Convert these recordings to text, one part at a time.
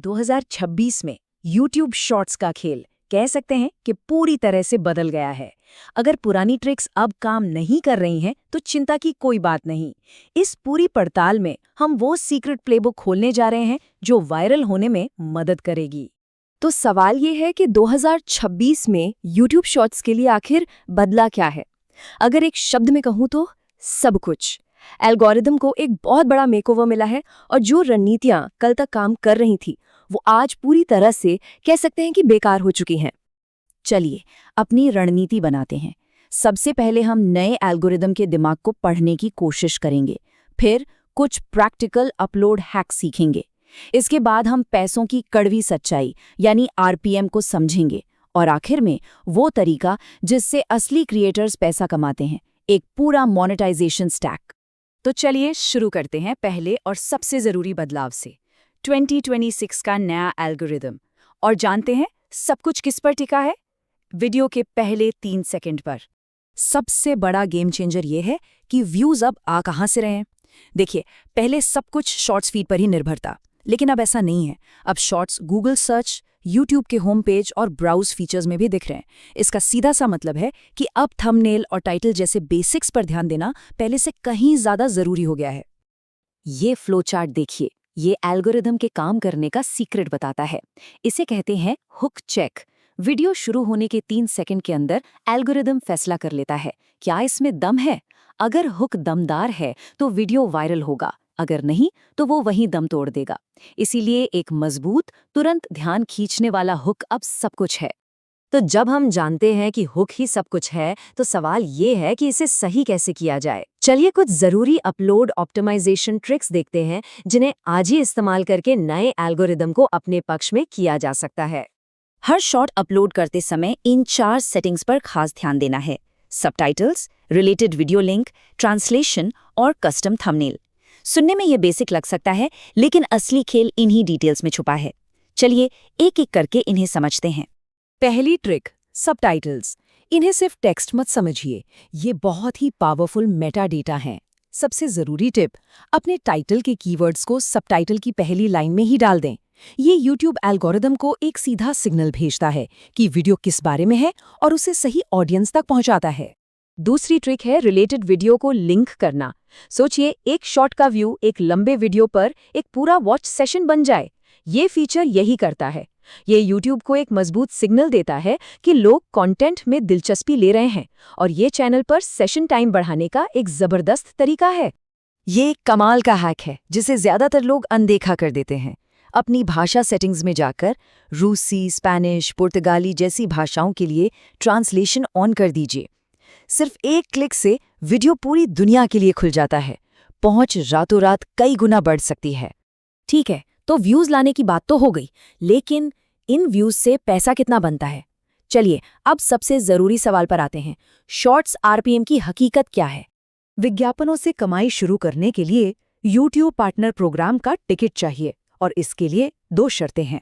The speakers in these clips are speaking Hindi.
2026 में YouTube शॉर्ट्स का खेल कह सकते हैं कि पूरी तरह से बदल गया है। अगर पुरानी ट्रिक्स अब काम नहीं कर रही हैं तो चिंता की कोई बात नहीं। इस पूरी पड़ताल में हम वो सीक्रेट प्लेबुक खोलने जा रहे हैं जो वायरल होने में मदद करेगी। तो सवाल ये है कि 2026 में YouTube शॉर्ट्स के लिए आखिर बदला क्या है? अगर एक शब्द में कहूँ तो सब कुछ। एल्गोरिदम को एक बहुत बड़ा मेकओवर मिला है और जो रणनीतियां कल तक काम कर रही थी वो आज पूरी तरह से कह सकते हैं कि बेकार हो चुकी हैं। चलिए अपनी रणनीति बनाते हैं। सबसे पहले हम नए एल्गोरिदम के दिमाग को पढ़ने की कोशिश करेंगे, फिर कुछ प्रैक्टिकल अपलोड हैक सीखेंगे। इसके बाद हम पैसों की कड़वी सच्चाई यानी आरपीएम को समझेंगे और आखिर में वो तरीका जिससे असली क्रिएटर्स पैसा कमाते हैं, एक पूरा मोनेटाइजेशन स्टैक। तो चलिए शुरू करते हैं पहले और सबसे ज़रूरी बदलाव से, 2026 का नया एल्गोरिदम। और जानते हैं सब कुछ किस पर टिका है? वीडियो के पहले 3 सेकंड पर। सबसे बड़ा गेम चेंजर ये है कि व्यूज़ अब आ कहाँ से रहे हैं। देखिए, पहले सब कुछ शॉर्ट्स फीड पर ही निर्भर था, लेकिन अब ऐसा नहीं है। अब शॉर्ट्स गूगल सर्च, यूट्यूब के होम पेज और ब्राउज फीचर्स में भी दिख रहे हैं। इसका सीधा सा मतलब है कि अब थंबनेल और टाइटल जैसे बेसिक्स पर ध्यान देना पहले से कहीं ज़्यादा ज़रूरी हो गया है। ये फ्लो चार्ट देखिए, ये एल्गोरिदम के काम करने का सीक्रेट बताता है। इसे कहते हैं हुक चेक। वीडियो शुरू होने के 3 सेकंड के अंदर एल्गोरिदम फैसला कर लेता है, क्या इसमें दम है? अगर हुक दमदार है तो वीडियो वायरल होगा, अगर नहीं तो वो वहीं दम तोड़ देगा। इसीलिए एक मजबूत, तुरंत ध्यान खींचने वाला हुक अब सब कुछ है। तो जब हम जानते हैं कि हुक ही सब कुछ है, तो सवाल ये है कि इसे सही कैसे किया जाए। चलिए कुछ ज़रूरी अपलोड ऑप्टिमाइजेशन ट्रिक्स देखते हैं जिन्हें आज ही इस्तेमाल करके नए एल्गोरिदम को अपने पक्ष में किया जा सकता है। हर शॉर्ट अपलोड करते समय इन 4 सेटिंग्स पर खास ध्यान देना है: subtitles, related video link, translation और कस्टम थंबनेल। सुनने में ये बेसिक लग सकता है, लेकिन असली खेल इन्हीं डिटेल्स में छुपा है। चलिए एक एक करके इन्हें समझते हैं। पहली ट्रिक, सबटाइटल्स। इन्हें सिर्फ टेक्स्ट मत समझिए, ये बहुत ही पावरफुल मेटा डेटा हैं। सबसे ज़रूरी टिप, अपने टाइटल के कीवर्ड्स को सबटाइटल की पहली लाइन में ही डाल दें। ये YouTube एल्गोरिदम को एक सीधा सिग्नल भेजता है कि वीडियो किस बारे में है और उसे सही ऑडियंस तक पहुंचाता है। दूसरी ट्रिक है रिलेटेड वीडियो को लिंक करना। सोचिए, एक शॉर्ट का व्यू एक लंबे वीडियो पर एक पूरा वॉच सेशन बन जाए। ये फीचर यही करता है। ये YouTube को एक मजबूत सिग्नल देता है कि लोग कंटेंट में दिलचस्पी ले रहे हैं और ये चैनल पर सेशन टाइम बढ़ाने का एक जबरदस्त तरीका है। ये एक कमाल का हैक है जिसे ज्यादातर लोग अनदेखा कर देते हैं। अपनी भाषा सेटिंग्स में जाकर रूसी, स्पेनिश, पुर्तगाली जैसी भाषाओं के लिए ट्रांसलेशन ऑन कर दीजिए। सिर्फ एक क्लिक से वीडियो पूरी दुनिया के लिए खुल जाता है। पहुंच रातों रात कई गुना बढ़ सकती है। ठीक है, तो व्यूज लाने की बात तो हो गई, लेकिन इन व्यूज से पैसा कितना बनता है? चलिए अब सबसे जरूरी सवाल पर आते हैं। शॉर्ट्स आरपीएम की हकीकत क्या है? विज्ञापनों से कमाई शुरू करने के लिए YouTube पार्टनर प्रोग्राम का टिकट चाहिए और इसके लिए 2 शर्तें हैं।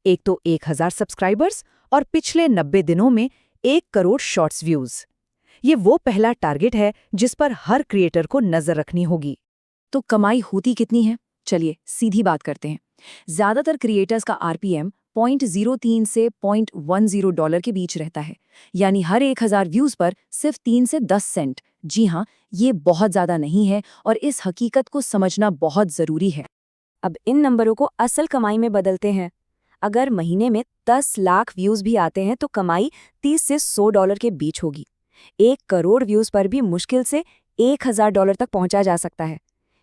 एक तो 1000 सब्सक्राइबर्स और पिछले 90 दिनों में 1 करोड़ शॉर्ट्स व्यूज। ये वो पहला टारगेट है जिस पर हर क्रिएटर को नजर रखनी होगी। तो कमाई होती कितनी है? चलिए सीधी बात करते हैं। ज्यादातर क्रिएटर्स का आरपीएम 0.03 से $0.10 के बीच रहता है, यानी हर 1000 व्यूज पर सिर्फ 3 से 10 सेंट। जी हाँ, ये बहुत ज्यादा नहीं है और इस हकीकत को समझना बहुत जरूरी है। अब इन नंबरों को असल कमाई में बदलते हैं। अगर महीने में 10 लाख व्यूज भी आते हैं तो कमाई 30 से $100 के बीच होगी। 1 करोड़ व्यूज पर भी मुश्किल से $1000 तक पहुंचा जा सकता है।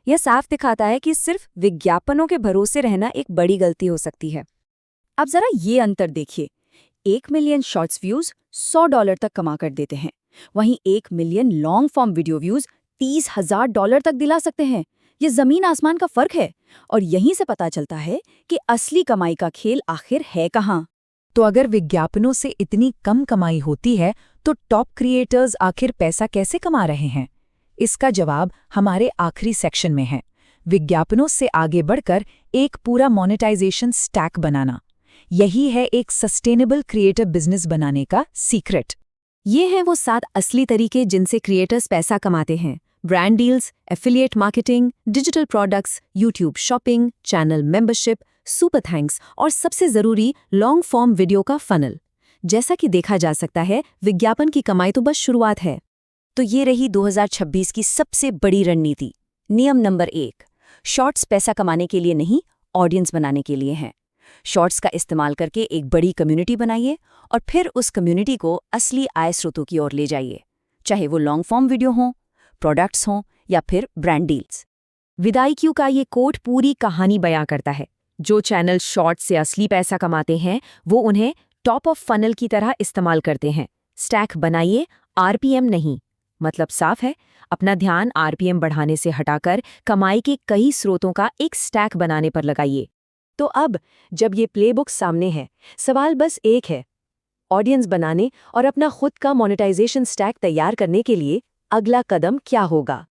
यह साफ दिखाता है कि सिर्फ विज्ञापनों के भरोसे रहना एक बड़ी गलती हो सकती है। अब जरा ये अंतर देखिए, 1 मिलियन शॉर्ट्स व्यूज $100 तक कमा कर देते हैं, वहीं 1 million long form video views $30,000 तक दिला सकते हैं। ये जमीन आसमान का फर्क है और यहीं से पता चलता है कि असली कमाई का खेल आखिर है कहाँ। तो अगर विज्ञापनों से इतनी कम कमाई होती है तो टॉप क्रिएटर्स आखिर पैसा कैसे कमा रहे हैं? इसका जवाब हमारे आखिरी सेक्शन में है। विज्ञापनों से आगे बढ़कर एक पूरा मोनेटाइजेशन स्टैक बनाना। यही है एक सस्टेनेबल क्रिएटिव बिजनेस बनाने का सीक्रेट। ये हैं वो 7 असली तरीके जिनसे क्रिएटर्स पैसा कमाते हैं। Brand deals, affiliate marketing, digital products, YouTube shopping, channel membership, super thanks और सबसे ज़रूरी लॉन्ग फॉर्म वीडियो का फनल। जैसा कि देखा जा सकता है, विज्ञापन की कमाई तो बस शुरुआत है। तो ये रही 2026 की सबसे बड़ी रणनीति। नियम नंबर 1, शॉर्ट्स पैसा कमाने के लिए नहीं, ऑडियंस बनाने के लिए हैं। शॉर्ट्स का इस्तेमाल करके एक बड़ी कम्युनिटी बनाइए और फिर उस कम्युनिटी को असली आय स्रोतों की ओर ले जाइए, चाहे वो लॉन्ग फॉर्म वीडियो हों, प्रोडक्ट्स हों या फिर ब्रांड डील्स। विदाईक्यू का ये कोट पूरी कहानी बयां करता है। जो चैनल शॉर्ट्स से असली पैसा कमाते हैं, वो उन्हें टॉप ऑफ फनल की तरह इस्तेमाल करते हैं। स्टैक बनाइए, आरपीएम नहीं। मतलब साफ है, अपना ध्यान आरपीएम बढ़ाने से हटाकर कमाई के कई स्रोतों का एक स्टैक बनाने पर लगाइए। तो अब जब ये प्लेबुक सामने है, सवाल बस एक है, ऑडियंस बनाने और अपना खुद का मोनेटाइजेशन स्टैक तैयार करने के लिए अगला कदम क्या होगा।